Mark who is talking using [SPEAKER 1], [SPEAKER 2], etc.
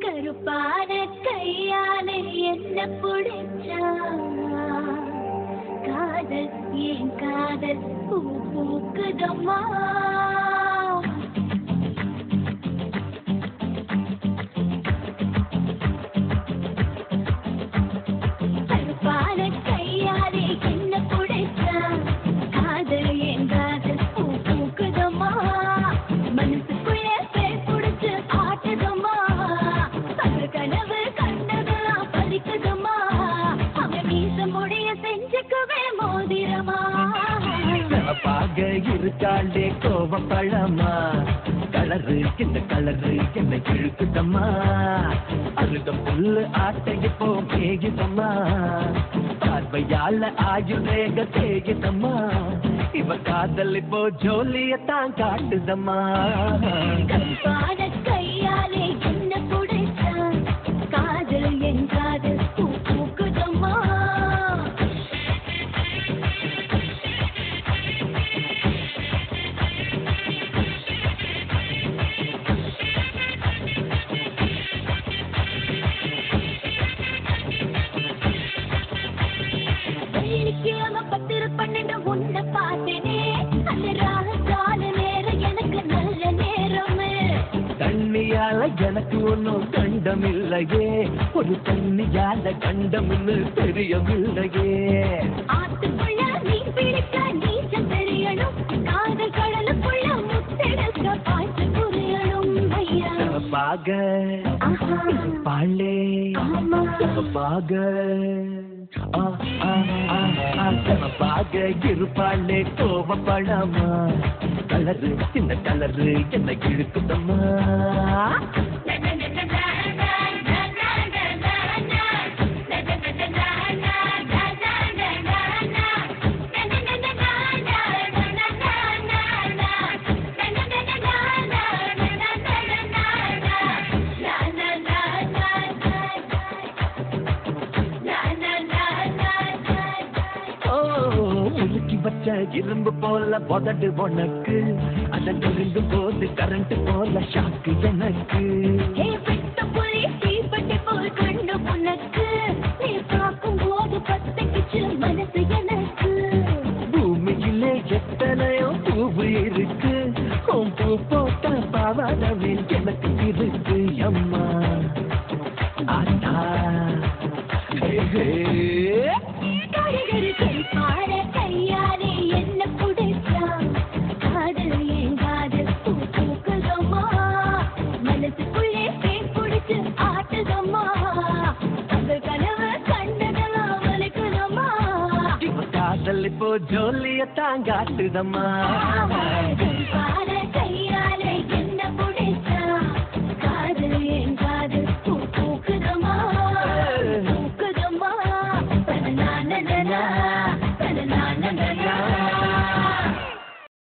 [SPEAKER 1] கருப்பான கையாலே என்ன புடிச்சா காதல் ஏன் காதல் பூ பூக்குதம்மா கருப்பான கையாலே என்ன புடிச்சா காதல் ஏன் காதல் பூ பூக்குதம்மா மனசுக்குள்ள பேர் புடிச்சு ஆட்டுதம்மா பல கனவு கண்டதெல்லாம் பறிக்குதம்மா அவன் மீச முடிய செஞ்சுக்குவே மோதிரமா
[SPEAKER 2] பாக இருக்காண்டே கோவப்பழமா கலரு இந்த கலரு என்ன இழுக்குதம்மா அழுத புல்லு ஆட்டைய போ மேகிதம்மா பார்வையால ஆயுதேக தேகிதம்மா இவ காதல் இப்போ ஜோலியத்தான் காட்டுதம்மா
[SPEAKER 1] கருப்பான கையாலே என்ன புடிச்சா காதல் என் காதல் பூ பூக்குதம்மா வெள்ளிக்கிழமை 10-12 உன்னை பார்த்தேனே அந்த ராகத்தால நேரம் எனக்கு நல்ல நேரமே
[SPEAKER 2] தண்ணியால எனக்கு ஒன்னும் கண்டமில்லையே ஒரு தண்ணியால கண்டம்னு தெரியவில்லையே
[SPEAKER 1] ஆத்துக்குள்ள நீ பிடிக்க நீச்சல் தெரியணும் காதல் கடலுக்குள்ள முத்தெடுக்க பாய்ச்சி புரியணும் ஐயா
[SPEAKER 2] பாக பாலே பாக பாக இருப்பாளே கோவப்படாமா கலரு இந்த கலரு என்ன இழுக்குதம்மா வச்ச இரும்பு போல பொதடு உனக்கு அதை நெருங்கும் போது கரண்ட் போல ஷாக்கு எனக்கு
[SPEAKER 1] கண்டு உனக்கு நீ பார்க்கும் போது பத்தக்கிச்சு மனசு எனக்கு
[SPEAKER 2] பூமியிலே எத்தனையோ பூவு இருக்கு பூ போட்ட பாவாடவே எனக்கு இருக்கு அம்மா ஆட்டா
[SPEAKER 1] கையாலே என்ன புடிச்சா காதல் ஏன் காதல் பூ பூக்குதம்மா மனசுக்குள்ளே பேர் புடிச்சு ஆட்டுதம்மா அந்த கனவு கண்டதெல்லாம் வலிக்குதம்மா
[SPEAKER 2] காதல் இப்போ ஜோலியத்தான் காட்டுதம்மா